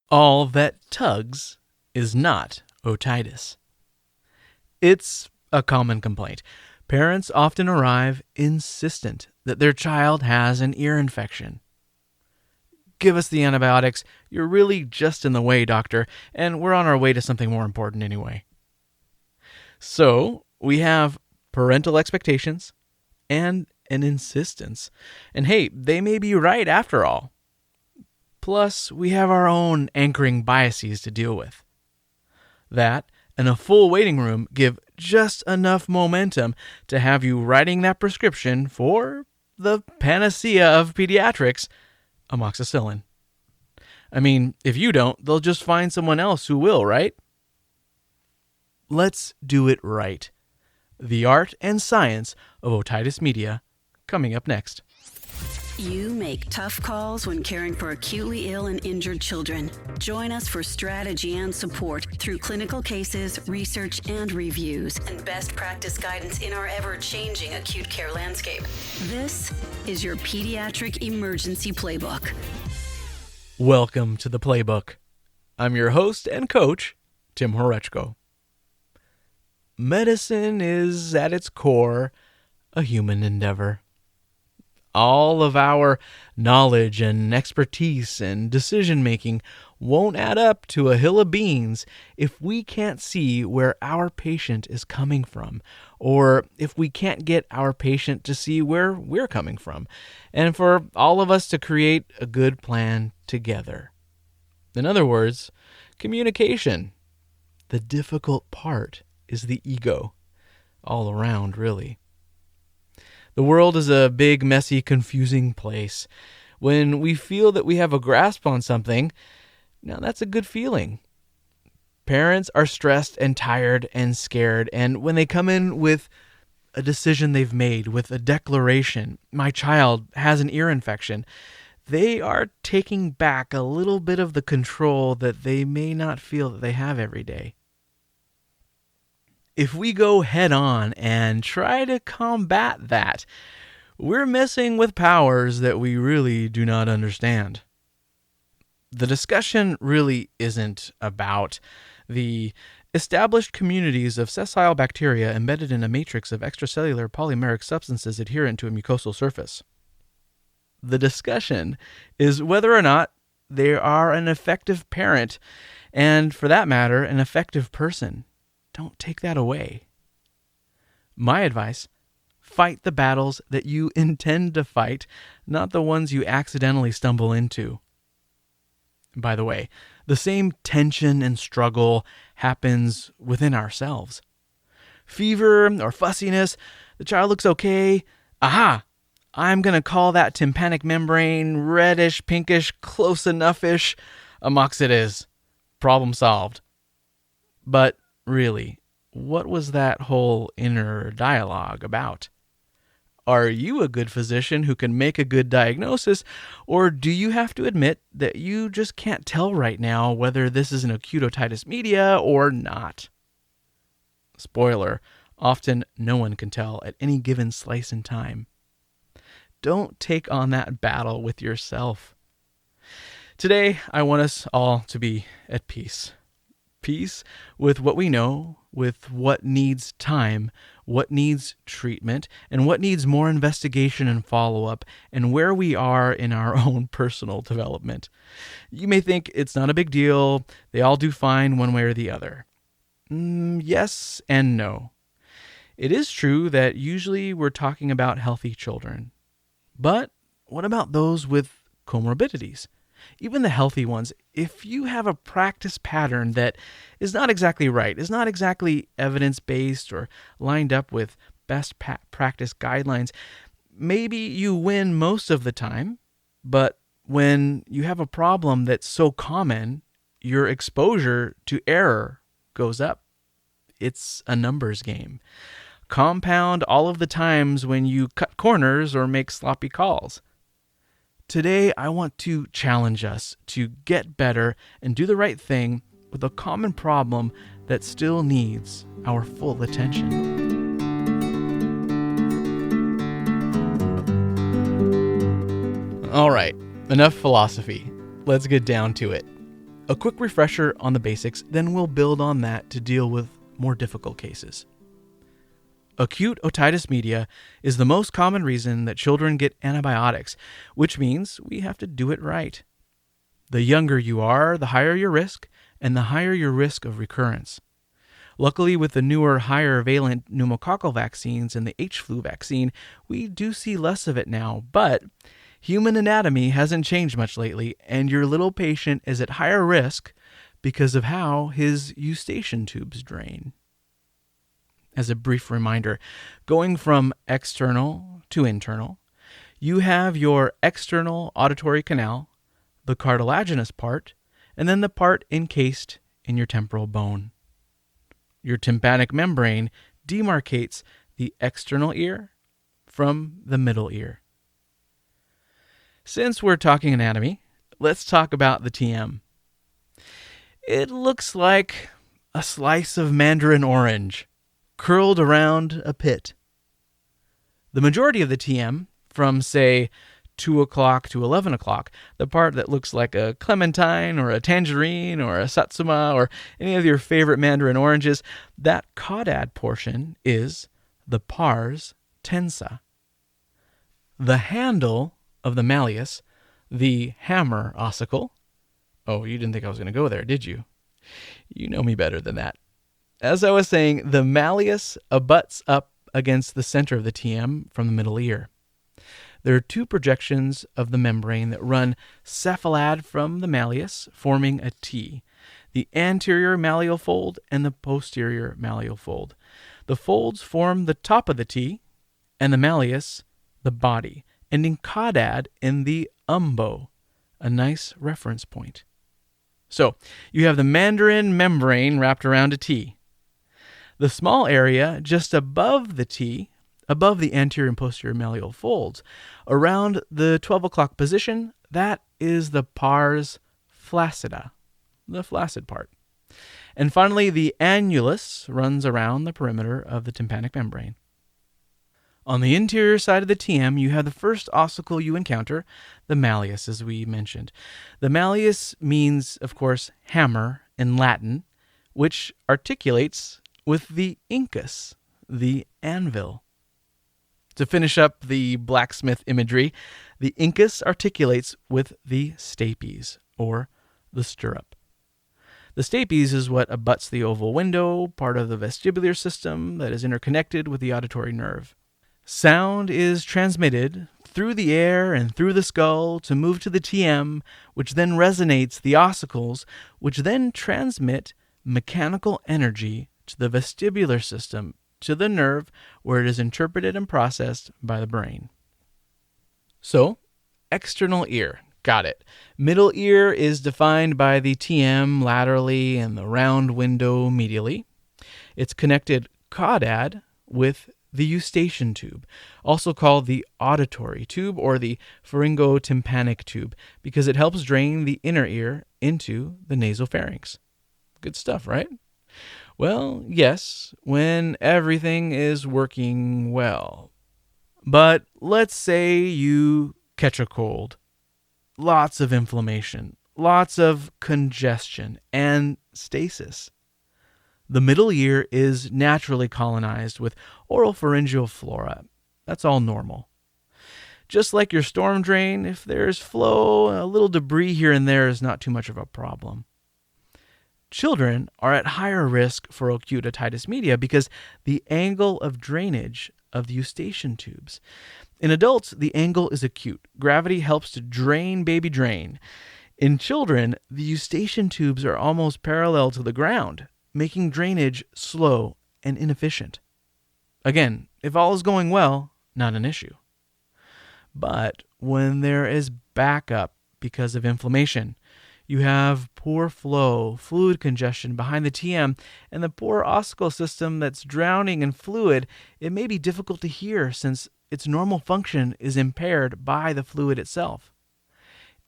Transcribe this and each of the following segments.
All that tugs is not otitis. It's a common complaint. Parents often arrive insistent that their child has an ear infection. Give us the antibiotics. You're really just in the way, doctor, and we're on our way to something more important anyway. So, we have parental expectations and an insistence. And hey, they may be right after all. Plus, we have our own anchoring biases to deal with. That and a full waiting room give just enough momentum to have you writing that prescription for the panacea of pediatrics, amoxicillin. I mean, if you don't, they'll just find someone else who will, right? Let's do it right. The art and science of Otitis Media, coming up next. You make tough calls when caring for acutely ill and injured children. Join us for strategy and support through clinical cases, research, and reviews, and best practice guidance in our ever-changing acute care landscape. This is your Pediatric Emergency Playbook. Welcome to the Playbook. I'm your host and coach, Tim Horechko. Medicine is, at its core, a human endeavor. All of our knowledge and expertise and decision-making won't add up to a hill of beans if we can't see where our patient is coming from, or if we can't get our patient to see where we're coming from, and for all of us to create a good plan together. In other words, communication. The difficult part is the ego, all around, really. The world is a big, messy, confusing place. When we feel that we have a grasp on something, now that's a good feeling. Parents are stressed and tired and scared, and when they come in with a decision they've made, with a declaration, my child has an ear infection, they are taking back a little bit of the control that they may not feel that they have every day. If we go head on and try to combat that, we're messing with powers that we really do not understand. The discussion really isn't about the established communities of sessile bacteria embedded in a matrix of extracellular polymeric substances adherent to a mucosal surface. The discussion is whether or not they are an effective parent, and for that matter, an effective person. Don't take that away. My advice, fight the battles that you intend to fight, not the ones you accidentally stumble into. By the way, the same tension and struggle happens within ourselves. Fever or fussiness, the child looks okay. Aha! I'm going to call that tympanic membrane reddish, pinkish, close enough-ish. Amoxitis. Problem solved. But really, what was that whole inner dialogue about? Are you a good physician who can make a good diagnosis, or do you have to admit that you just can't tell right now whether this is an acute otitis media or not? Spoiler, often no one can tell at any given slice in time. Don't take on that battle with yourself. Today, I want us all to be at peace. Peace with what we know, with what needs time, what needs treatment, and what needs more investigation and follow-up, and where we are in our own personal development. You may think it's not a big deal, they all do fine one way or the other. Yes and no. It is true that usually we're talking about healthy children. But what about those with comorbidities? Even the healthy ones, if you have a practice pattern that is not exactly right, is not exactly evidence-based or lined up with best practice guidelines, maybe you win most of the time, but when you have a problem that's so common, your exposure to error goes up. It's a numbers game. Compound all of the times when you cut corners or make sloppy calls. Today, I want to challenge us to get better and do the right thing with a common problem that still needs our full attention. All right, enough philosophy. Let's get down to it. A quick refresher on the basics, then we'll build on that to deal with more difficult cases. Acute otitis media is the most common reason that children get antibiotics, which means we have to do it right. The younger you are, the higher your risk, and the higher your risk of recurrence. Luckily, with the newer, higher valent pneumococcal vaccines and the H-flu vaccine, we do see less of it now, but human anatomy hasn't changed much lately, and your little patient is at higher risk because of how his eustachian tubes drain. As a brief reminder, going from external to internal, you have your external auditory canal, the cartilaginous part, and then the part encased in your temporal bone. Your tympanic membrane demarcates the external ear from the middle ear. Since we're talking anatomy, let's talk about the TM. It looks like a slice of mandarin orange curled around a pit. The majority of the TM, from say 2 o'clock to 11 o'clock, the part that looks like a clementine or a tangerine or a satsuma or any of your favorite mandarin oranges, that caudad portion is the pars tensa. The handle of the malleus, the hammer ossicle. Oh, you didn't think I was going to go there, did you? You know me better than that. As I was saying, the malleus abuts up against the center of the TM from the middle ear. There are two projections of the membrane that run cephalad from the malleus, forming a T, the anterior malleal fold and the posterior malleal fold. The folds form the top of the T, and the malleus, the body, ending caudad in the umbo, a nice reference point. So, you have the mandarin membrane wrapped around a T. The small area just above the T, above the anterior and posterior malleal folds, around the 12 o'clock position, that is the pars flaccida, the flaccid part. And finally, the annulus runs around the perimeter of the tympanic membrane. On the interior side of the TM, you have the first ossicle you encounter, the malleus, as we mentioned. The malleus means, of course, hammer in Latin, which articulates with the incus, the anvil. To finish up the blacksmith imagery, the incus articulates with the stapes, or the stirrup. The stapes is what abuts the oval window, part of the vestibular system that is interconnected with the auditory nerve. Sound is transmitted through the air and through the skull to move to the TM, which then resonates the ossicles, which then transmit mechanical energy to the vestibular system, to the nerve, where it is interpreted and processed by the brain. So, external ear. Got it. Middle ear is defined by the TM laterally and the round window medially. It's connected caudad with the eustachian tube, also called the auditory tube or the pharyngotympanic tube, because it helps drain the inner ear into the nasopharynx. Good stuff, right? Well, yes, when everything is working well. But let's say you catch a cold. Lots of inflammation, lots of congestion, and stasis. The middle ear is naturally colonized with oropharyngeal flora. That's all normal. Just like your storm drain, if there's flow, a little debris here and there is not too much of a problem. Children are at higher risk for acute otitis media because the angle of drainage of the eustachian tubes. In adults, the angle is acute. Gravity helps to drain baby drain. In children, the eustachian tubes are almost parallel to the ground, making drainage slow and inefficient. Again, if all is going well, not an issue. But when there is backup because of inflammation, you have poor flow, fluid congestion behind the TM, and the poor ossicle system that's drowning in fluid, it may be difficult to hear since its normal function is impaired by the fluid itself.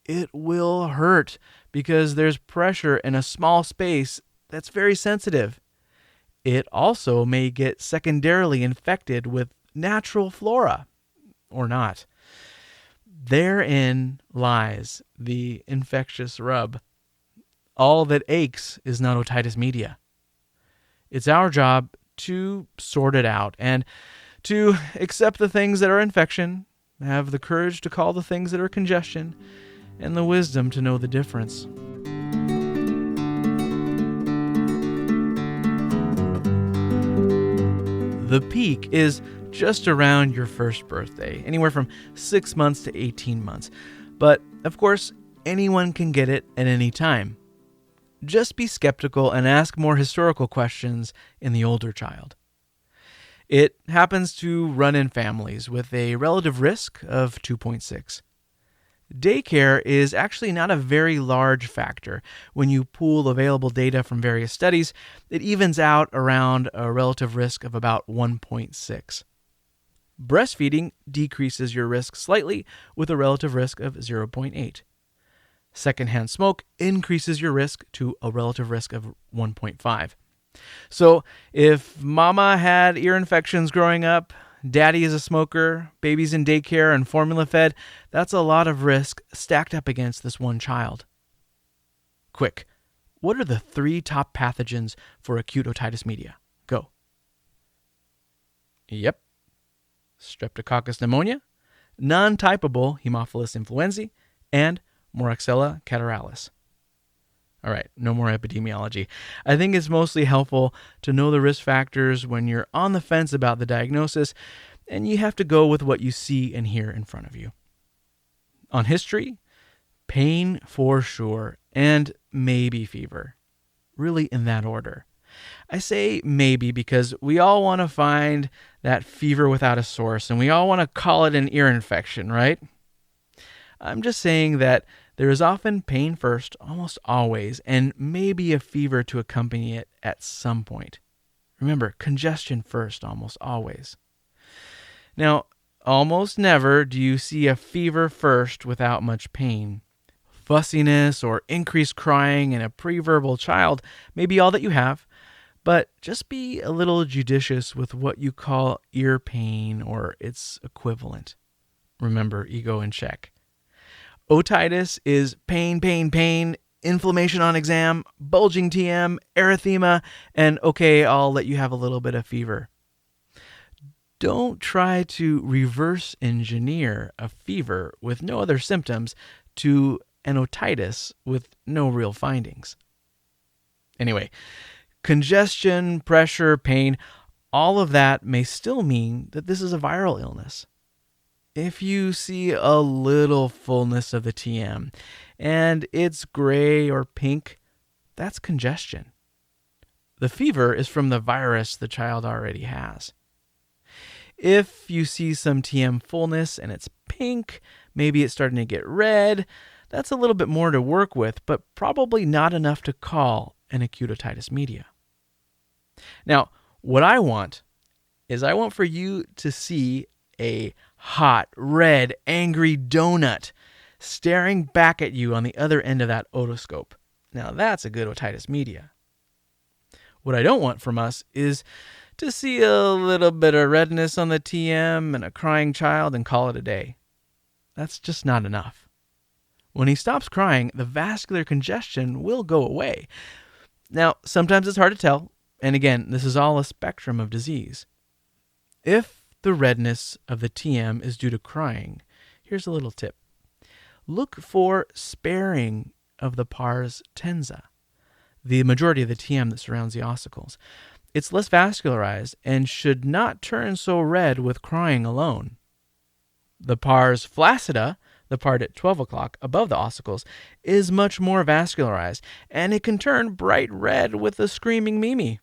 It will hurt because there's pressure in a small space that's very sensitive. It also may get secondarily infected with natural flora, or not. Therein lies the infectious rub. all that aches is not otitis media. It's our job to sort it out and to accept the things that are infection, have the courage to call the things that are congestion, and the wisdom to know the difference. The peak is just around your first birthday, anywhere from 6 months to 18 months. But, of course, anyone can get it at any time. Just be skeptical and ask more historical questions in the older child. It happens to run in families with a relative risk of 2.6. Daycare is actually not a very large factor. When you pool available data from various studies, it evens out around a relative risk of about 1.6. Breastfeeding decreases your risk slightly with a relative risk of 0.8. Secondhand smoke increases your risk to a relative risk of 1.5. So if mama had ear infections growing up, daddy is a smoker, baby's in daycare and formula fed, that's a lot of risk stacked up against this one child. Quick, what are the 3 top pathogens for acute otitis media? Go. Yep. Streptococcus pneumonia, non-typable Haemophilus influenzae, and Moraxella catarrhalis. All right, no more epidemiology. I think it's mostly helpful to know the risk factors when you're on the fence about the diagnosis, and you have to go with what you see and hear in front of you. On history, pain for sure, and maybe fever. Really in that order. I say maybe because we all want to find that fever without a source, and we all want to call it an ear infection, right? I'm just saying that there is often pain first, almost always, and maybe a fever to accompany it at some point. Remember, congestion first, almost always. Now, almost never do you see a fever first without much pain. Fussiness or increased crying in a preverbal child may be all that you have, but just be a little judicious with what you call ear pain or its equivalent. Remember, ego in check. Otitis is pain, pain, pain, inflammation on exam, bulging TM, erythema, and okay, I'll let you have a little bit of fever. Don't try to reverse engineer a fever with no other symptoms to an otitis with no real findings. Anyway, congestion, pressure, pain, all of that may still mean that this is a viral illness. If you see a little fullness of the TM and it's gray or pink, that's congestion. The fever is from the virus the child already has. If you see some TM fullness and it's pink, maybe it's starting to get red, that's a little bit more to work with, but probably not enough to call an acute otitis media. Now, what I want for you to see a hot, red, angry donut staring back at you on the other end of that otoscope. Now that's a good otitis media. What I don't want from us is to see a little bit of redness on the TM and a crying child and call it a day. That's just not enough. When he stops crying, the vascular congestion will go away. Now, sometimes it's hard to tell, and again, this is all a spectrum of disease. If the redness of the TM is due to crying, here's a little tip. Look for sparing of the pars tensa, the majority of the TM that surrounds the ossicles. It's less vascularized and should not turn so red with crying alone. The pars flaccida, the part at 12 o'clock above the ossicles, is much more vascularized, and it can turn bright red with a screaming Mimi.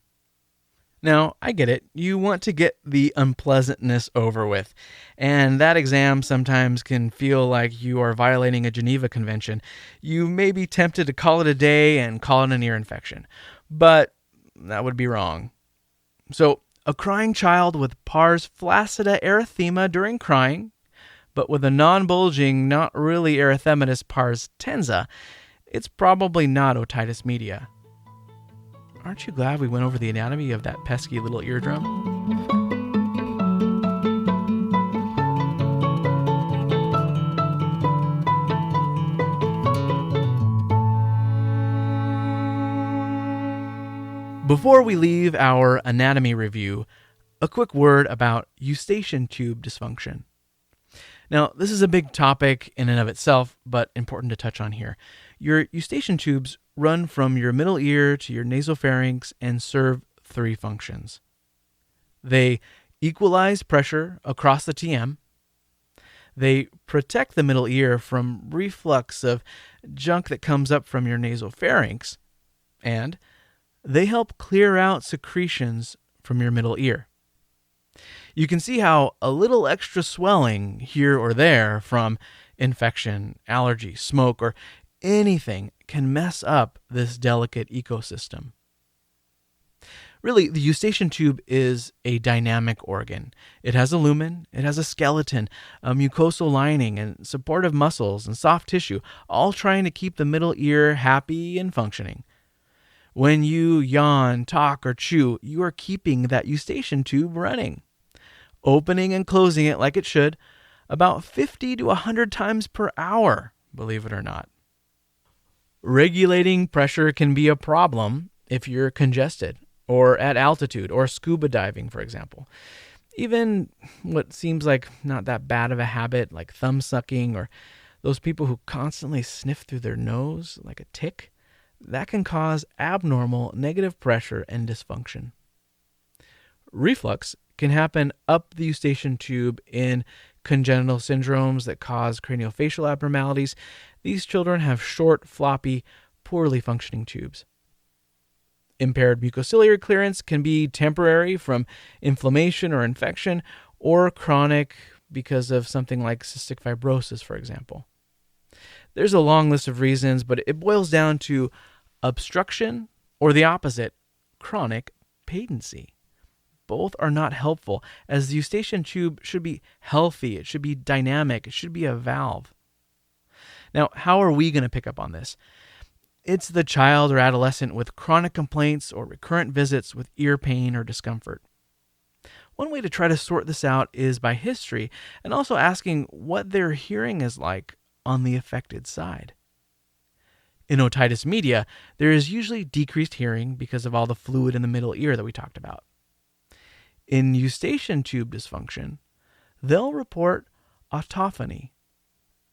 Now, I get it. You want to get the unpleasantness over with, and that exam sometimes can feel like you are violating a Geneva Convention. You may be tempted to call it a day and call it an ear infection, but that would be wrong. So, a crying child with pars flaccida erythema during crying, but with a non-bulging, not really erythematous pars tensa, it's probably not otitis media. Aren't you glad we went over the anatomy of that pesky little eardrum? Before we leave our anatomy review, a quick word about eustachian tube dysfunction. Now, this is a big topic in and of itself, but important to touch on here. Your eustachian tubes run from your middle ear to your nasopharynx and serve three functions. They equalize pressure across the TM. They protect the middle ear from reflux of junk that comes up from your nasopharynx. And they help clear out secretions from your middle ear. You can see how a little extra swelling here or there from infection, allergy, smoke, or anything can mess up this delicate ecosystem. Really, the eustachian tube is a dynamic organ. It has a lumen, it has a skeleton, a mucosal lining, and supportive muscles and soft tissue, all trying to keep the middle ear happy and functioning. When you yawn, talk, or chew, you are keeping that eustachian tube running, opening and closing it like it should, about 50 to 100 times per hour, believe it or not. Regulating pressure can be a problem if you're congested, or at altitude, or scuba diving, for example. Even what seems like not that bad of a habit, like thumb sucking, or those people who constantly sniff through their nose like a tick, that can cause abnormal negative pressure and dysfunction. Reflux can happen up the eustachian tube in congenital syndromes that cause craniofacial abnormalities. These children have short, floppy, poorly functioning tubes. Impaired mucociliary clearance can be temporary from inflammation or infection, or chronic because of something like cystic fibrosis, for example. There's a long list of reasons, but it boils down to obstruction or the opposite, chronic patency. Both are not helpful, as the eustachian tube should be healthy, it should be dynamic, it should be a valve. Now, how are we going to pick up on this? It's the child or adolescent with chronic complaints or recurrent visits with ear pain or discomfort. One way to try to sort this out is by history, and also asking what their hearing is like on the affected side. In otitis media, there is usually decreased hearing because of all the fluid in the middle ear that we talked about. In eustachian tube dysfunction, they'll report autophony.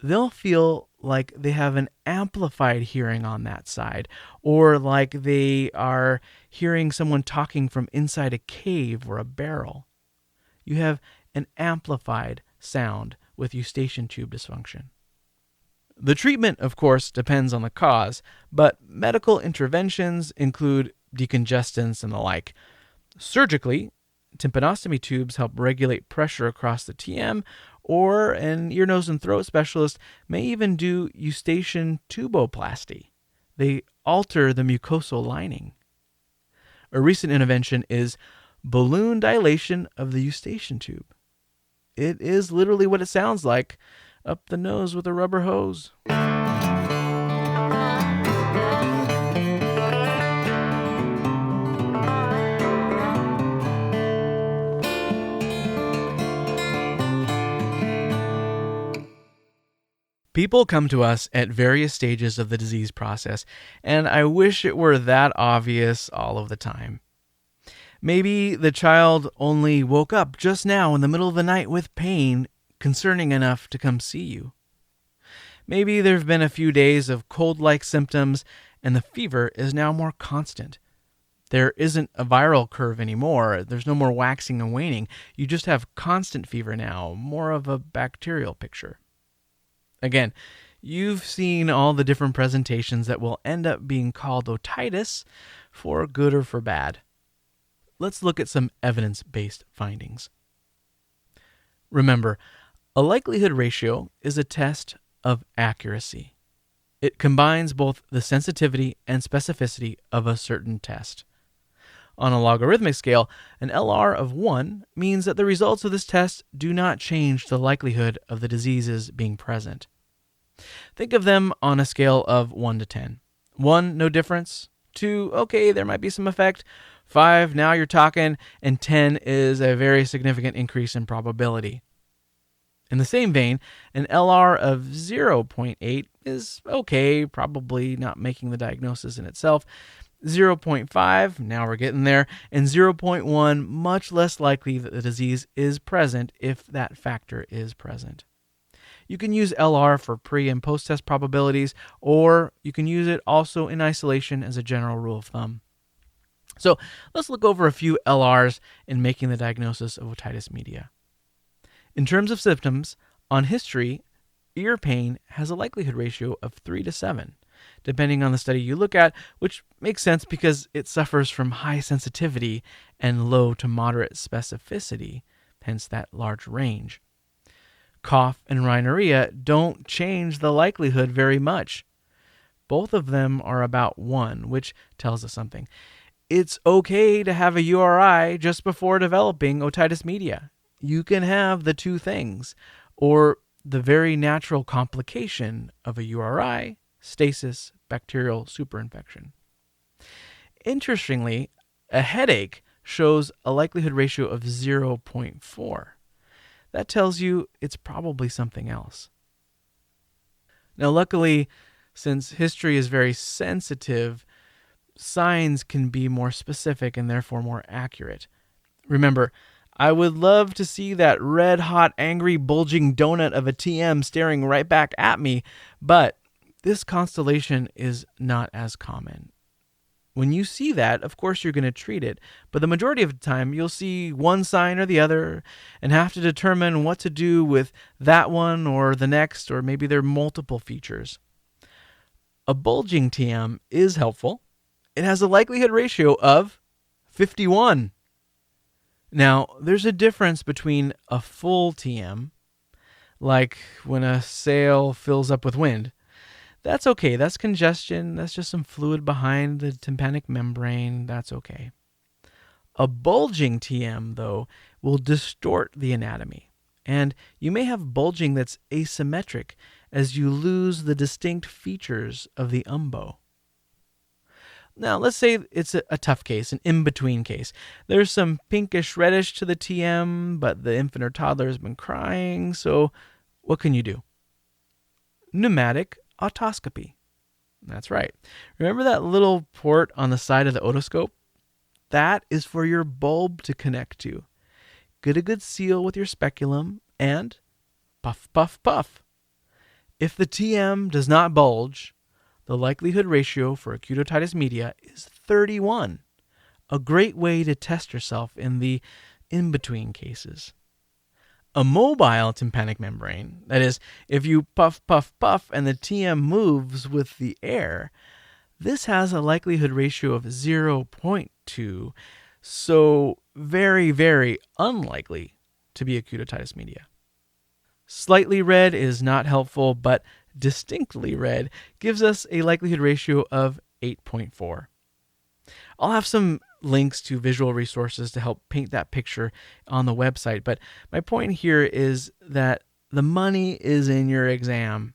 They'll feel like they have an amplified hearing on that side, or like they are hearing someone talking from inside a cave or a barrel. You have an amplified sound with eustachian tube dysfunction. The treatment, of course, depends on the cause, but medical interventions include decongestants and the like. Surgically, tympanostomy tubes help regulate pressure across the TM, or an ear, nose, and throat specialist may even do eustachian tuboplasty. They alter the mucosal lining. A recent intervention is balloon dilation of the eustachian tube. It is literally what it sounds like, up the nose with a rubber hose. People come to us at various stages of the disease process, and I wish it were that obvious all of the time. Maybe the child only woke up just now in the middle of the night with pain concerning enough to come see you. Maybe there have been a few days of cold-like symptoms, and the fever is now more constant. There isn't a viral curve anymore. There's no more waxing and waning. You just have constant fever now, more of a bacterial picture. Again, you've seen all the different presentations that will end up being called otitis, for good or for bad. Let's look at some evidence-based findings. Remember, a likelihood ratio is a test of accuracy. It combines both the sensitivity and specificity of a certain test. On a logarithmic scale, an LR of 1 means that the results of this test do not change the likelihood of the diseases being present. Think of them on a scale of 1 to 10. 1, no difference. 2, okay, there might be some effect. 5, now you're talking. And 10 is a very significant increase in probability. In the same vein, an LR of 0.8 is okay, probably not making the diagnosis in itself. zero point 0.5, now we're getting there, and 0.1, much less likely that the disease is present if that factor is present. You can use LR for pre- and post-test probabilities, or you can use it also in isolation as a general rule of thumb. So let's look over a few LRs in making the diagnosis of otitis media. In terms of symptoms, on history, ear pain has a likelihood ratio of 3 to 7, depending on the study you look at, which makes sense because it suffers from high sensitivity and low to moderate specificity, hence that large range. Cough and rhinorrhea don't change the likelihood very much. Both of them are about 1, which tells us something. It's okay to have a URI just before developing otitis media. You can have the two things, or the very natural complication of a URI, stasis, bacterial superinfection. Interestingly, a headache shows a likelihood ratio of 0.4. That tells you it's probably something else. Now, luckily, since history is very sensitive, signs can be more specific and therefore more accurate. Remember, I would love to see that red-hot, angry, bulging donut of a TM staring right back at me, but this constellation is not as common. When you see that, of course, you're going to treat it, but the majority of the time, you'll see one sign or the other and have to determine what to do with that one or the next, or maybe there are multiple features. A bulging TM is helpful. It has a likelihood ratio of 51. Now, there's a difference between a full TM, like when a sail fills up with wind. That's okay. That's congestion. That's just some fluid behind the tympanic membrane. That's okay. A bulging TM, though, will distort the anatomy. And you may have bulging that's asymmetric as you lose the distinct features of the umbo. Now, let's say it's a tough case, an in-between case. There's some pinkish reddish to the TM, but the infant or toddler has been crying, so what can you do? Pneumatic otoscopy. That's right. Remember that little port on the side of the otoscope? That is for your bulb to connect to. Get a good seal with your speculum and puff, puff, puff. If the TM does not bulge, the likelihood ratio for acute otitis media is 31, a great way to test yourself in the in-between cases. A mobile tympanic membrane, that is, if you puff, puff, puff, and the TM moves with the air, this has a likelihood ratio of 0.2, so very, very unlikely to be acute otitis media. Slightly red is not helpful, but distinctly red gives us a likelihood ratio of 8.4. I'll have some links to visual resources to help paint that picture on the website, but my point here is that the money is in your exam,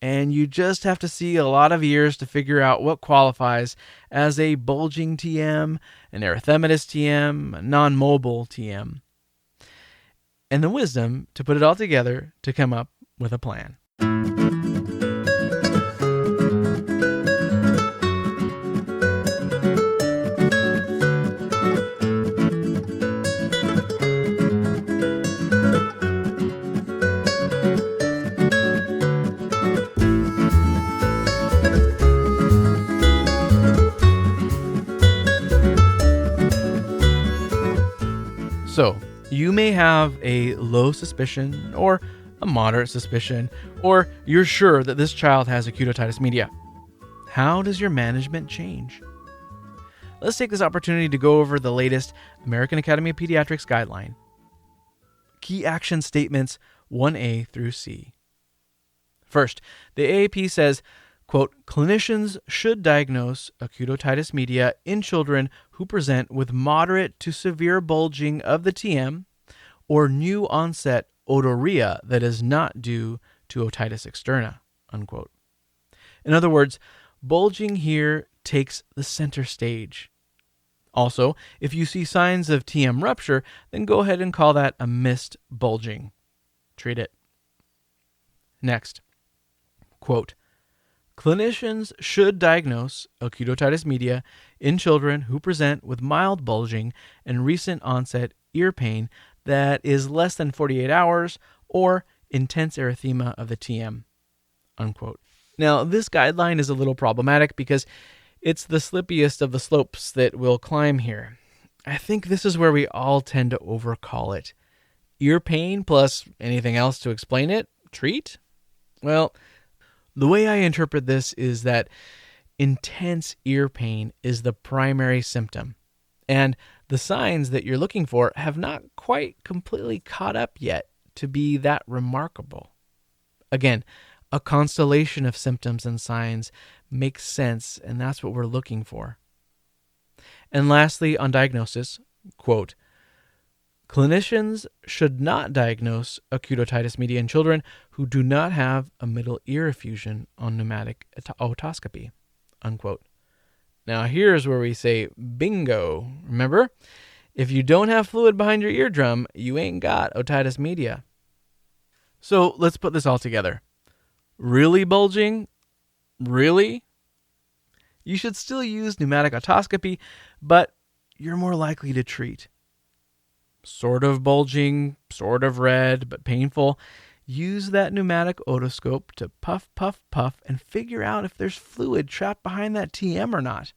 and you just have to see a lot of ears to figure out what qualifies as a bulging TM, an erythematous TM, a non-mobile TM, and the wisdom to put it all together to come up with a plan. So, you may have a low suspicion or a moderate suspicion, or you're sure that this child has acute otitis media. How does your management change? Let's take this opportunity to go over the latest American Academy of Pediatrics guideline. Key action statements 1A through C. First, the AAP says, quote, clinicians should diagnose acute otitis media in children who present with moderate to severe bulging of the TM or new onset otorrhea that is not due to otitis externa, unquote. In other words, bulging here takes the center stage. Also, if you see signs of TM rupture, then go ahead and call that a missed bulging. Treat it. Next, quote, Clinicians should diagnose acute otitis media in children who present with mild bulging and recent onset ear pain that is less than 48 hours or intense erythema of the TM, unquote. Now, this guideline is a little problematic because it's the slippiest of the slopes that we'll climb here. I think this is where we all tend to overcall it. Ear pain plus anything else to explain it? Treat? Well, the way I interpret this is that intense ear pain is the primary symptom, and the signs that you're looking for have not quite completely caught up yet to be that remarkable. Again, a constellation of symptoms and signs makes sense, and that's what we're looking for. And lastly, on diagnosis, quote, clinicians should not diagnose acute otitis media in children who do not have a middle ear effusion on pneumatic otoscopy, unquote. Now here's where we say bingo. Remember, if you don't have fluid behind your eardrum, you ain't got otitis media. So let's put this all together. Really bulging? Really? You should still use pneumatic otoscopy, but you're more likely to treat. Sort of bulging, sort of red, but painful. Use that pneumatic otoscope to puff, puff, puff, and figure out if there's fluid trapped behind that TM or not.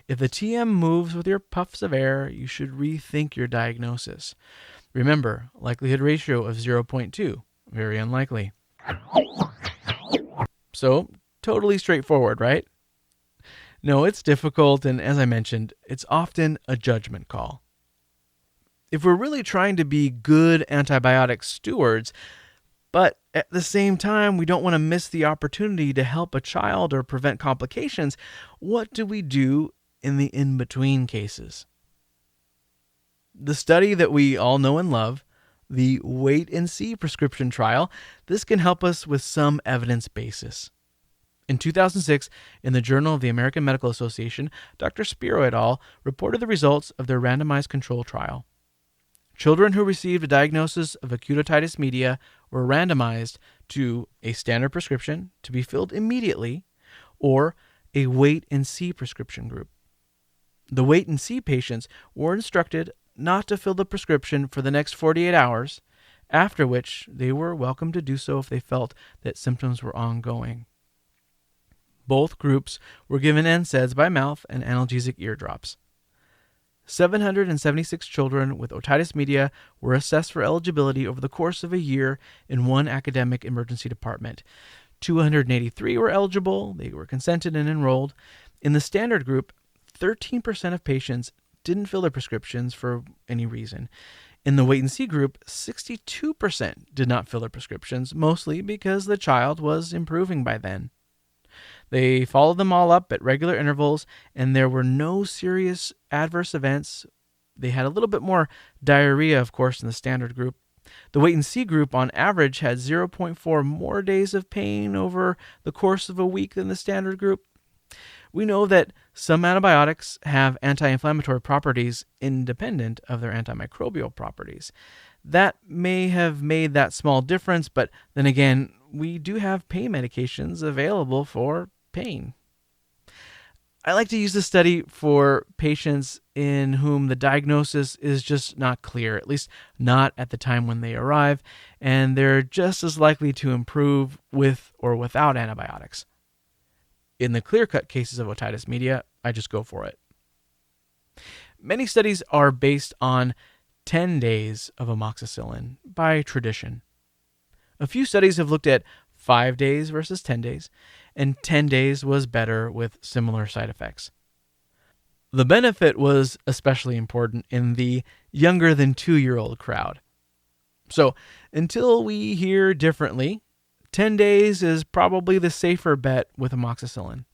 If the TM moves with your puffs of air, you should rethink your diagnosis. Remember, likelihood ratio of 0.2, very unlikely. So, totally straightforward, right? No, it's difficult, and as I mentioned, it's often a judgment call. If we're really trying to be good antibiotic stewards, but at the same time we don't want to miss the opportunity to help a child or prevent complications, what do we do in the in-between cases? The study that we all know and love, the Wait and See prescription trial, this can help us with some evidence basis. In 2006, in the Journal of the American Medical Association, Dr. Spiro et al. Reported the results of their randomized control trial. Children who received a diagnosis of acute otitis media were randomized to a standard prescription to be filled immediately or a wait and see prescription group. The wait and see patients were instructed not to fill the prescription for the next 48 hours, after which they were welcome to do so if they felt that symptoms were ongoing. Both groups were given NSAIDs by mouth and analgesic ear drops. 776 children with otitis media were assessed for eligibility over the course of a year in one academic emergency department. 283 were eligible, they were consented and enrolled. In the standard group, 13% of patients didn't fill their prescriptions for any reason. In the wait and see group, 62% did not fill their prescriptions, mostly because the child was improving by then. They followed them all up at regular intervals, and there were no serious adverse events. They had a little bit more diarrhea, of course, in the standard group. The wait and see group, on average, had 0.4 more days of pain over the course of a week than the standard group. We know that some antibiotics have anti-inflammatory properties independent of their antimicrobial properties. That may have made that small difference, but then again, we do have pain medications available for pain. I like to use this study for patients in whom the diagnosis is just not clear, at least not at the time when they arrive, and they're just as likely to improve with or without antibiotics. In the clear-cut cases of otitis media, I just go for it. Many studies are based on 10 days of amoxicillin by tradition. A few studies have looked at 5 days versus 10 days, and 10 days was better with similar side effects. The benefit was especially important in the younger than 2-year-old crowd. So, until we hear differently, 10 days is probably the safer bet with amoxicillin.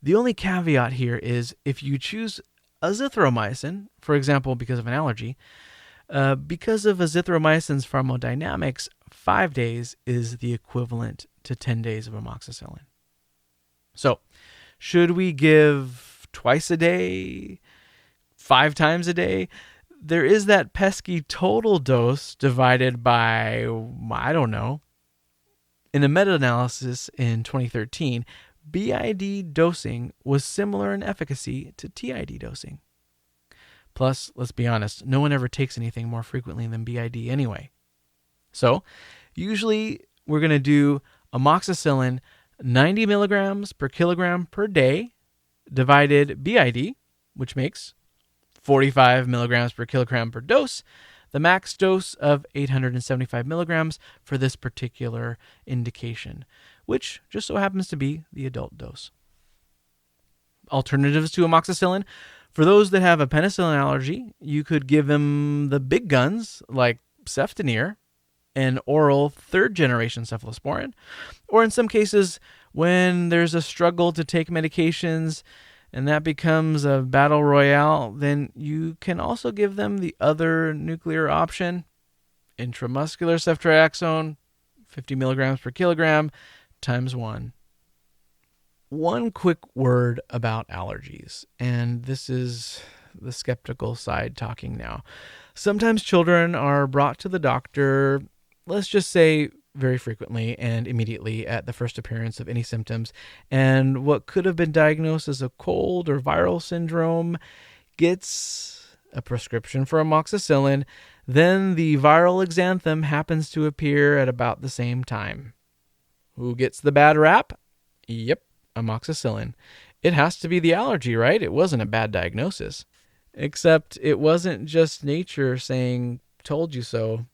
The only caveat here is if you choose azithromycin, for example, because of an allergy, because of azithromycin's pharmacodynamics, 5 days is the equivalent to 10 days of amoxicillin. So, should we give twice a day, 5 times a day? There is that pesky total dose divided by, I don't know. In a meta-analysis in 2013, BID dosing was similar in efficacy to TID dosing. Plus, let's be honest, no one ever takes anything more frequently than BID anyway. So, usually we're going to do amoxicillin 90 milligrams per kilogram per day divided BID, which makes 45 milligrams per kilogram per dose, the max dose of 875 milligrams for this particular indication, which just so happens to be the adult dose. Alternatives to amoxicillin: for those that have a penicillin allergy, you could give them the big guns like ceftonir, an oral third-generation cephalosporin, or in some cases, when there's a struggle to take medications and that becomes a battle royale, then you can also give them the other nuclear option, intramuscular ceftriaxone, 50 milligrams per kilogram times 1. One quick word about allergies, and this is the skeptical side talking now. Sometimes children are brought to the doctor, let's just say very frequently and immediately at the first appearance of any symptoms, and what could have been diagnosed as a cold or viral syndrome gets a prescription for amoxicillin. Then the viral exanthem happens to appear at about the same time. Who gets the bad rap? Yep, amoxicillin. It has to be the allergy, right? It wasn't a bad diagnosis. Except it wasn't just nature saying, told you so.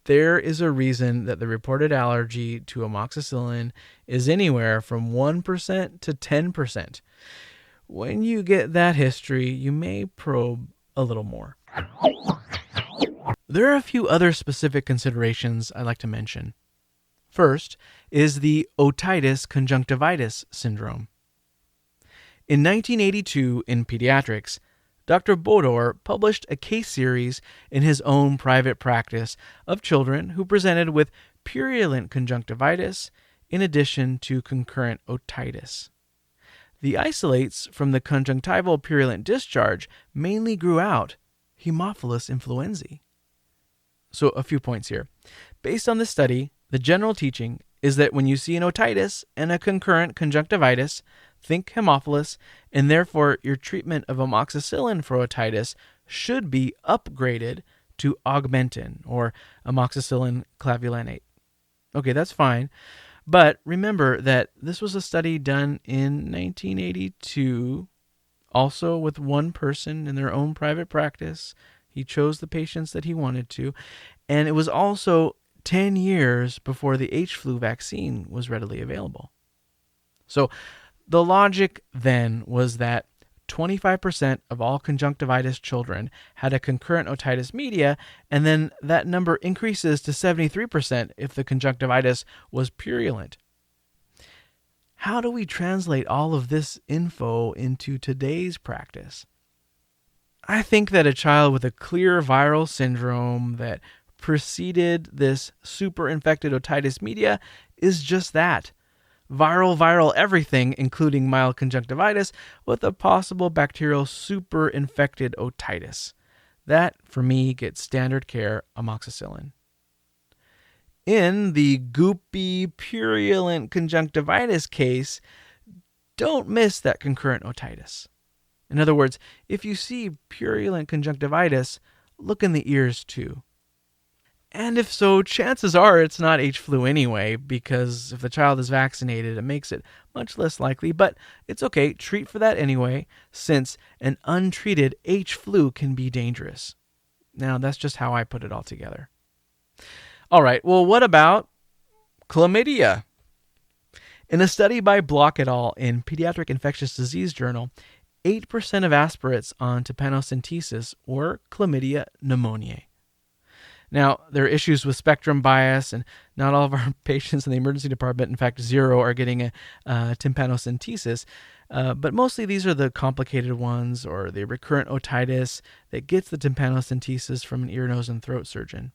There is a reason that the reported allergy to amoxicillin is anywhere from 1% to 10%. When you get that history, you may probe a little more. There are a few other specific considerations I'd like to mention. First is the otitis conjunctivitis syndrome. In 1982, in Pediatrics, Dr. Bodor published a case series in his own private practice of children who presented with purulent conjunctivitis in addition to concurrent otitis. The isolates from the conjunctival purulent discharge mainly grew out Haemophilus influenzae. So a few points here. Based on this study, the general teaching is that when you see an otitis and a concurrent conjunctivitis, think Haemophilus, and therefore your treatment of amoxicillin for otitis should be upgraded to Augmentin or amoxicillin clavulanate. Okay, that's fine, but remember that this was a study done in 1982, also with one person in their own private practice. He chose the patients that he wanted to, and it was also 10 years before the H-flu vaccine was readily available. So the logic then was that 25% of all conjunctivitis children had a concurrent otitis media, and then that number increases to 73% if the conjunctivitis was purulent. How do we translate all of this info into today's practice? I think that a child with a clear viral syndrome that preceded this super infected otitis media is just that. Viral everything, including mild conjunctivitis with a possible bacterial super infected otitis. That, for me, gets standard care amoxicillin. In the goopy, purulent conjunctivitis case, don't miss that concurrent otitis. In other words, if you see purulent conjunctivitis, look in the ears too. And if so, chances are it's not H-flu anyway, because if the child is vaccinated, it makes it much less likely. But it's okay, treat for that anyway, since an untreated H-flu can be dangerous. Now, that's just how I put it all together. All right, well, what about chlamydia? In a study by Block et al. In Pediatric Infectious Disease Journal, 8% of aspirates on trypanocentesis were chlamydia pneumoniae. Now, there are issues with spectrum bias, and not all of our patients in the emergency department, in fact, 0, are getting a tympanocentesis. But mostly these are the complicated ones, or the recurrent otitis that gets the tympanocentesis from an ear, nose, and throat surgeon.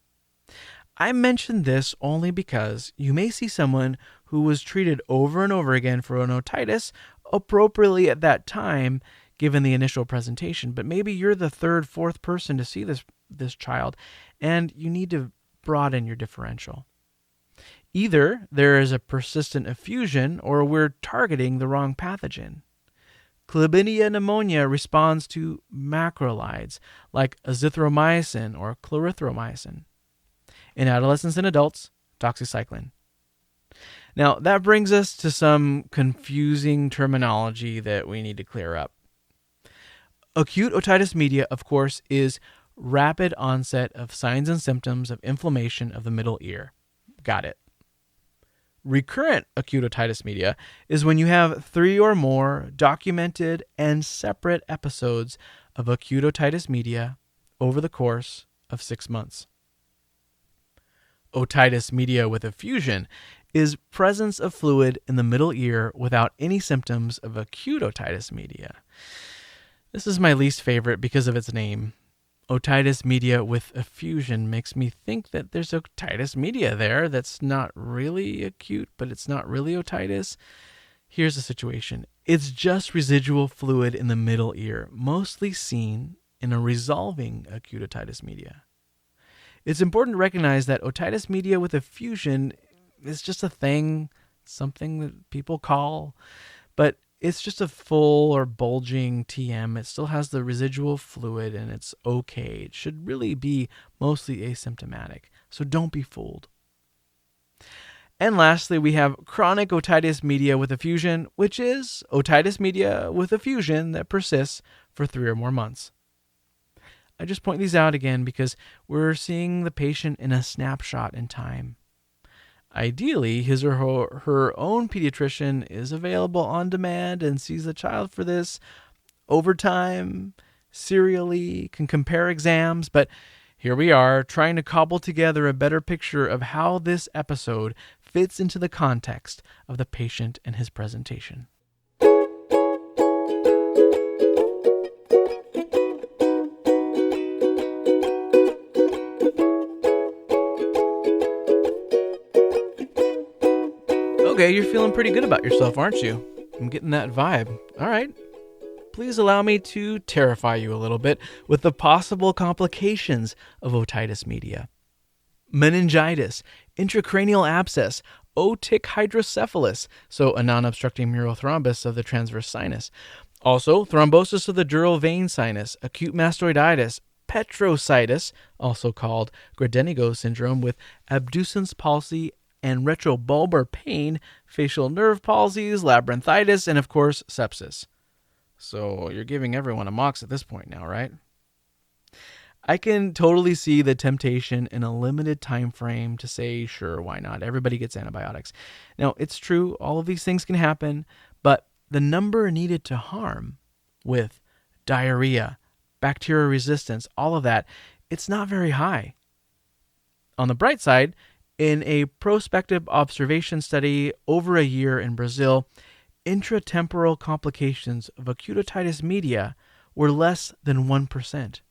I mention this only because you may see someone who was treated over and over again for an otitis appropriately at that time, given the initial presentation, but maybe you're the third, fourth person to see this child, and you need to broaden your differential. Either there is a persistent effusion or we're targeting the wrong pathogen. Chlamydia pneumonia responds to macrolides like azithromycin or clarithromycin. In adolescents and adults, doxycycline. Now, that brings us to some confusing terminology that we need to clear up. Acute otitis media, of course, is rapid onset of signs and symptoms of inflammation of the middle ear. Got it. Recurrent acute otitis media is when you have 3 or more documented and separate episodes of acute otitis media over the course of 6 months. Otitis media with effusion is presence of fluid in the middle ear without any symptoms of acute otitis media. This is my least favorite because of its name. Otitis media with effusion makes me think that there's otitis media there that's not really acute, but it's not really otitis. Here's the situation. It's just residual fluid in the middle ear, mostly seen in a resolving acute otitis media. It's important to recognize that otitis media with effusion is just a thing, something that people call, but it's just a full or bulging TM. It still has the residual fluid and it's okay. It should really be mostly asymptomatic, so don't be fooled. And lastly, we have chronic otitis media with effusion, which is otitis media with effusion that persists for 3 or more months. I just point these out again because we're seeing the patient in a snapshot in time. Ideally, his or her own pediatrician is available on demand and sees the child for this over time, serially, can compare exams, but here we are trying to cobble together a better picture of how this episode fits into the context of the patient and his presentation. Okay, you're feeling pretty good about yourself, aren't you? I'm getting that vibe. All right. Please allow me to terrify you a little bit with the possible complications of otitis media. Meningitis, intracranial abscess, otic hydrocephalus, so a non-obstructing mural thrombus of the transverse sinus. Also, thrombosis of the dural vein sinus, acute mastoiditis, petrositis, also called Gradenigo syndrome with abducens palsy and retrobulbar pain, facial nerve palsies, labyrinthitis, and of course, sepsis. So you're giving everyone a mox at this point now, right? I can totally see the temptation in a limited time frame to say, sure, why not? Everybody gets antibiotics. Now, it's true, all of these things can happen, but the number needed to harm with diarrhea, bacterial resistance, all of that, it's not very high. On the bright side, in a prospective observation study over a year in Brazil, intratemporal complications of acute otitis media were less than 1%.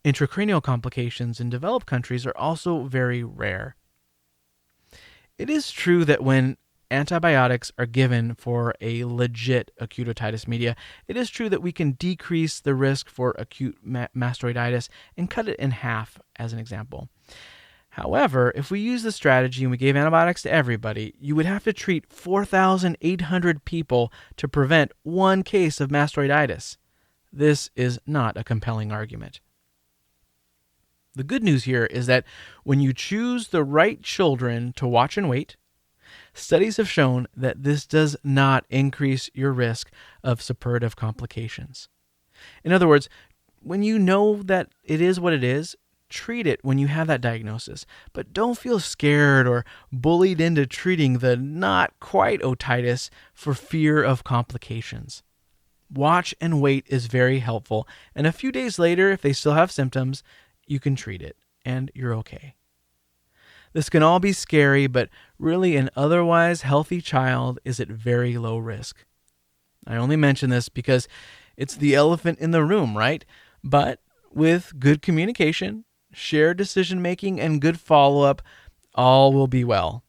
Intracranial complications in developed countries are also very rare. It is true that when antibiotics are given for a legit acute otitis media, it is true that we can decrease the risk for acute mastoiditis and cut it in half, as an example. However, if we use the strategy and we gave antibiotics to everybody, you would have to treat 4,800 people to prevent 1 case of mastoiditis. This is not a compelling argument. The good news here is that when you choose the right children to watch and wait, studies have shown that this does not increase your risk of suppurative complications. In other words, when you know that it is what it is, treat it when you have that diagnosis, but don't feel scared or bullied into treating the not quite otitis for fear of complications. Watch and wait is very helpful, and a few days later, if they still have symptoms, you can treat it, and you're okay. This can all be scary, but really an otherwise healthy child is at very low risk. I only mention this because it's the elephant in the room, right? But with good communication, shared decision-making, and good follow-up, all will be well.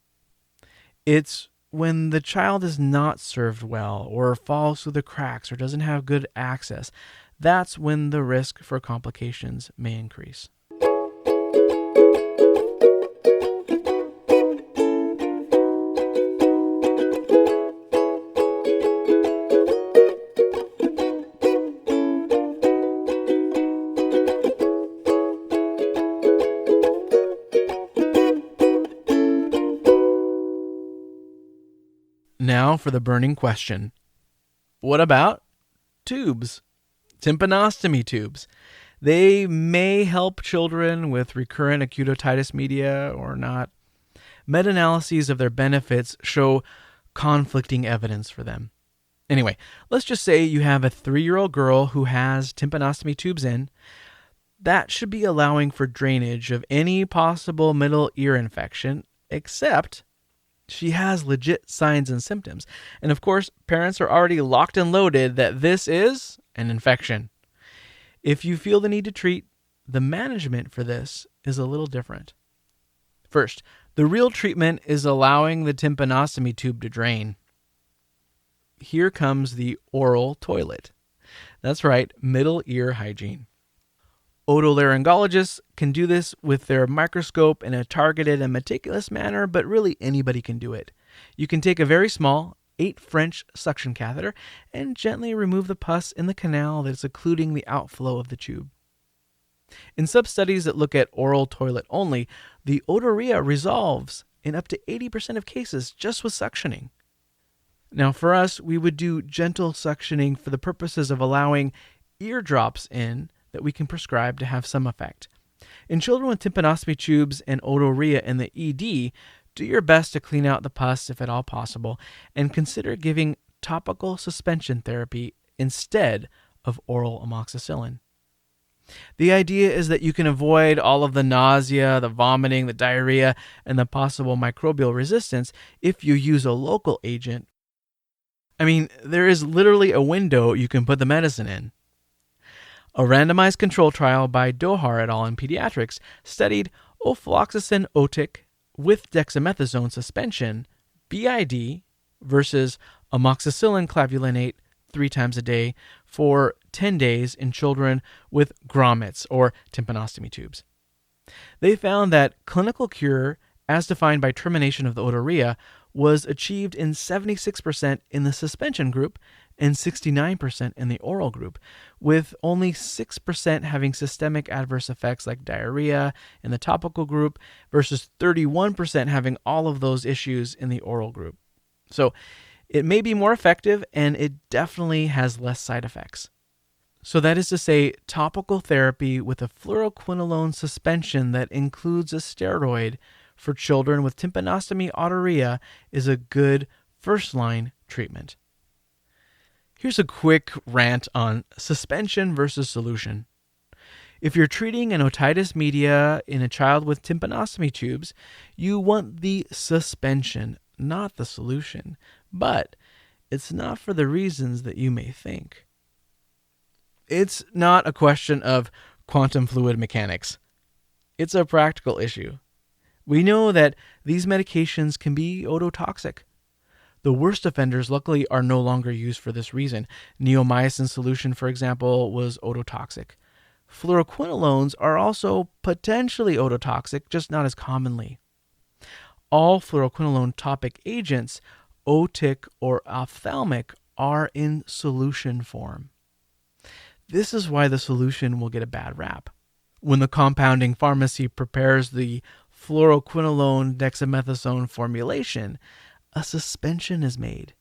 It's when the child is not served well or falls through the cracks or doesn't have good access, that's when the risk for complications may increase. Now for the burning question. What about tubes? Tympanostomy tubes. They may help children with recurrent acute otitis media or not. Meta-analyses of their benefits show conflicting evidence for them. Anyway, let's just say you have a 3-year-old girl who has tympanostomy tubes in. That should be allowing for drainage of any possible middle ear infection, except she has legit signs and symptoms. And of course, parents are already locked and loaded that this is an infection. If you feel the need to treat, the management for this is a little different. First, the real treatment is allowing the tympanostomy tube to drain. Here comes the oral toilet. That's right, middle ear hygiene. Otolaryngologists can do this with their microscope in a targeted and meticulous manner, but really anybody can do it. You can take a very small 8 French suction catheter and gently remove the pus in the canal that is occluding the outflow of the tube. In sub-studies that look at oral toilet only, the otorrhea resolves in up to 80% of cases just with suctioning. Now for us, we would do gentle suctioning for the purposes of allowing eardrops in that we can prescribe to have some effect. In children with tympanostomy tubes and otorrhea in the ED, do your best to clean out the pus if at all possible, and consider giving topical suspension therapy instead of oral amoxicillin. The idea is that you can avoid all of the nausea, the vomiting, the diarrhea, and the possible microbial resistance if you use a local agent. I mean, there is literally a window you can put the medicine in. A randomized control trial by Dohar et al. In pediatrics studied ofloxacin otic with dexamethasone suspension, BID, versus amoxicillin clavulanate 3 times a day for 10 days in children with grommets or tympanostomy tubes. They found that clinical cure, as defined by termination of the otorrhea, was achieved in 76% in the suspension group and 69% in the oral group, with only 6% having systemic adverse effects like diarrhea in the topical group versus 31% having all of those issues in the oral group. So it may be more effective, and it definitely has less side effects. So that is to say, topical therapy with a fluoroquinolone suspension that includes a steroid for children with tympanostomy otorrhea is a good first-line treatment. Here's a quick rant on suspension versus solution. If you're treating an otitis media in a child with tympanostomy tubes, you want the suspension, not the solution. But it's not for the reasons that you may think. It's not a question of quantum fluid mechanics. It's a practical issue. We know that these medications can be ototoxic. The worst offenders, luckily, are no longer used for this reason. Neomycin solution, for example, was ototoxic. Fluoroquinolones are also potentially ototoxic, just not as commonly. All fluoroquinolone topic agents, otic or ophthalmic, are in solution form. This is why the solution will get a bad rap. When the compounding pharmacy prepares the fluoroquinolone dexamethasone formulation, a suspension is made.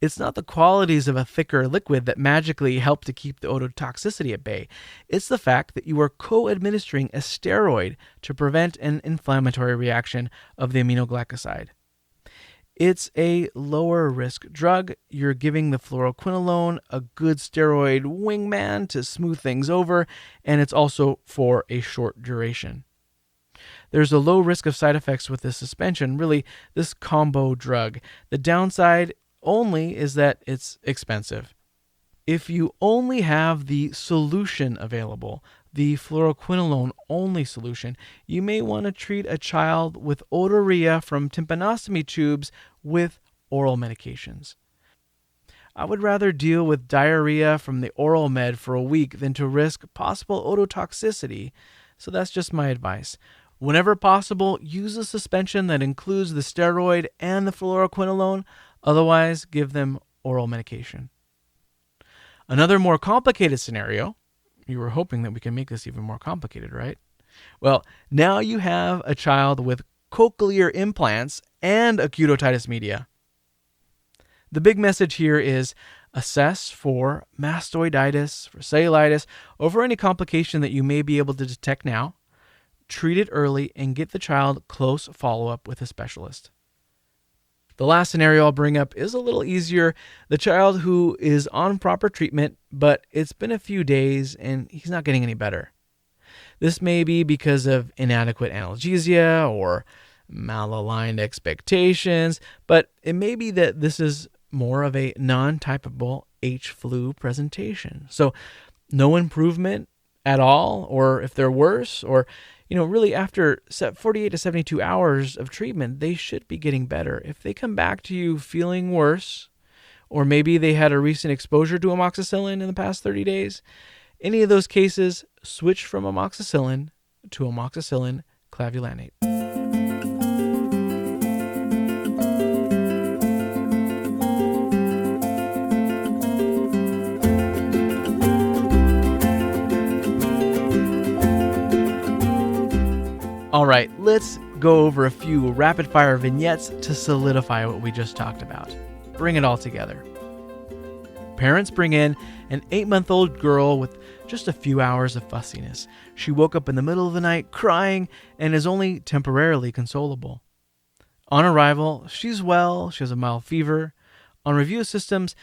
It's not the qualities of a thicker liquid that magically help to keep the ototoxicity at bay. It's the fact that you are co-administering a steroid to prevent an inflammatory reaction of the aminoglycoside. It's a lower risk drug. You're giving the fluoroquinolone a good steroid wingman to smooth things over, and it's also for a short duration. There's a low risk of side effects with this suspension, really this combo drug. The downside only is that it's expensive. If you only have the solution available, the fluoroquinolone only solution, you may want to treat a child with otorrhea from tympanostomy tubes with oral medications. I would rather deal with diarrhea from the oral med for a week than to risk possible ototoxicity, so that's just my advice. Whenever possible, use a suspension that includes the steroid and the fluoroquinolone. Otherwise, give them oral medication. Another more complicated scenario, you were hoping that we can make this even more complicated, right? Well, now you have a child with cochlear implants and acute otitis media. The big message here is assess for mastoiditis, for cellulitis, or for any complication that you may be able to detect now. Treat it early and get the child close follow-up with a specialist. The last scenario I'll bring up is a little easier. The child who is on proper treatment, but it's been a few days and he's not getting any better. This may be because of inadequate analgesia or malaligned expectations, but it may be that this is more of a non-typable H-flu presentation. So no improvement at all, or if they're worse, or really after 48 to 72 hours of treatment, they should be getting better. If they come back to you feeling worse, or maybe they had a recent exposure to amoxicillin in the past 30 days, any of those cases, switch from amoxicillin to amoxicillin clavulanate. All right, let's go over a few rapid-fire vignettes to solidify what we just talked about. Bring it all together. Parents bring in an 8-month-old girl with just a few hours of fussiness. She woke up in the middle of the night crying and is only temporarily consolable. On arrival, she's well, she has a mild fever. On review of systems,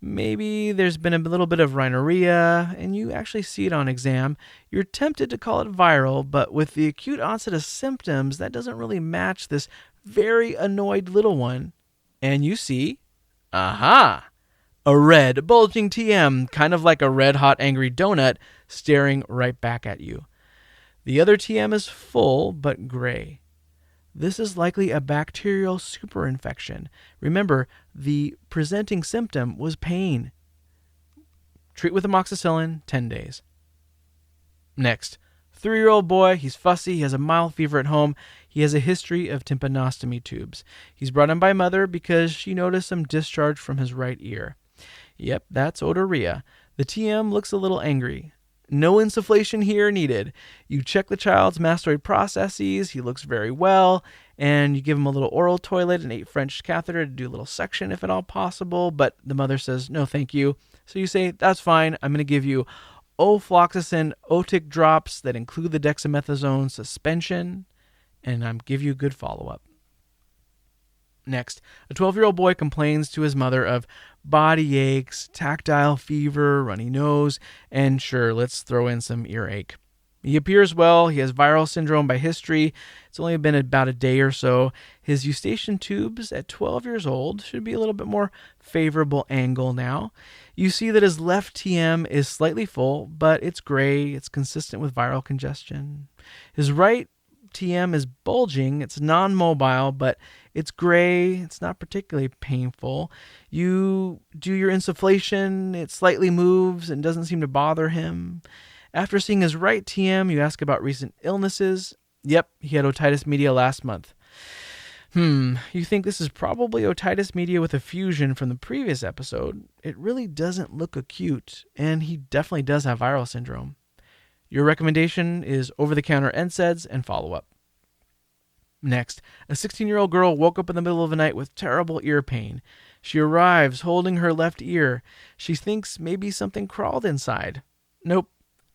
maybe there's been a little bit of rhinorrhea, and you actually see it on exam. You're tempted to call it viral, but with the acute onset of symptoms, that doesn't really match this very annoyed little one. And you see, a red, bulging TM, kind of like a red-hot angry donut, staring right back at you. The other TM is full, but gray. This is likely a bacterial superinfection. Remember, the presenting symptom was pain. Treat with amoxicillin, 10 days. Next, 3-year-old boy, he's fussy, he has a mild fever at home. He has a history of tympanostomy tubes. He's brought in by mother because she noticed some discharge from his right ear. Yep, that's otorrhea. The TM looks a little angry. No insufflation here needed. You check the child's mastoid processes. He looks very well. And you give him a little oral toilet, an 8 French catheter to do a little suction if at all possible. But the mother says, no, thank you. So you say, that's fine. I'm going to give you ofloxacin otic drops that include the dexamethasone suspension. And I'm give you good follow-up. Next, a 12-year-old boy complains to his mother of body aches, tactile fever, runny nose, and sure, let's throw in some earache. He appears well. He has viral syndrome by history. It's only been about a day or so. His eustachian tubes at 12 years old should be a little bit more favorable angle now. You see that his left TM is slightly full, but it's gray. It's consistent with viral congestion. His right TM is bulging. It's non-mobile, but it's gray. It's not particularly painful. You do your insufflation. It slightly moves and doesn't seem to bother him. After seeing his right TM, you ask about recent illnesses. Yep, he had otitis media last month. You think this is probably otitis media with a fusion from the previous episode. It really doesn't look acute, and he definitely does have viral syndrome. Your recommendation is over-the-counter NSAIDs and follow-up. Next, a 16-year-old girl woke up in the middle of the night with terrible ear pain. She arrives holding her left ear. She thinks maybe something crawled inside. Nope,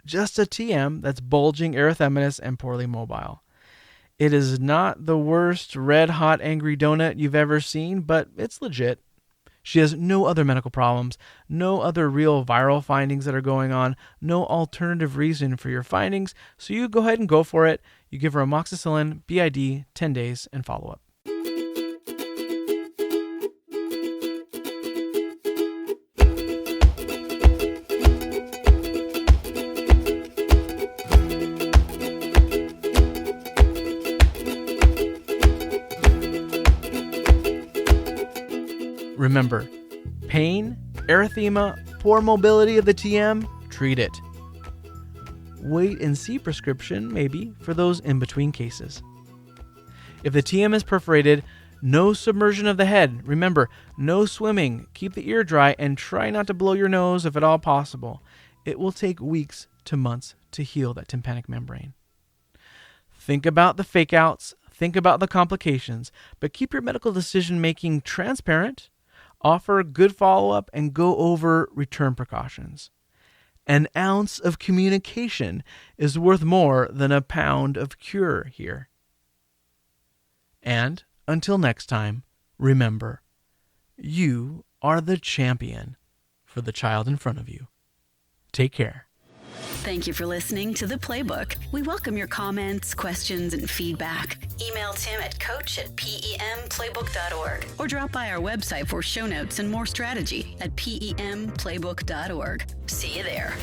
just a TM that's bulging, erythematous, and poorly mobile. It is not the worst red-hot angry donut you've ever seen, but it's legit. She has no other medical problems, no other real viral findings that are going on, no alternative reason for your findings, so you go ahead and go for it. You give her amoxicillin, BID, 10 days, and follow-up. Remember, pain, erythema, poor mobility of the TM, treat it. Wait and see prescription, maybe, for those in-between cases. If the TM is perforated, no submersion of the head. Remember, no swimming. Keep the ear dry and try not to blow your nose if at all possible. It will take weeks to months to heal that tympanic membrane. Think about the fake outs, think about the complications, but keep your medical decision making transparent. offer good follow-up, and go over return precautions. An ounce of communication is worth more than a pound of cure here. And until next time, remember, you are the champion for the child in front of you. Take care. Thank you for listening to The Playbook. We welcome your comments, questions, and feedback. Email Tim at coach@pemplaybook.org or drop by our website for show notes and more strategy at pemplaybook.org. See you there.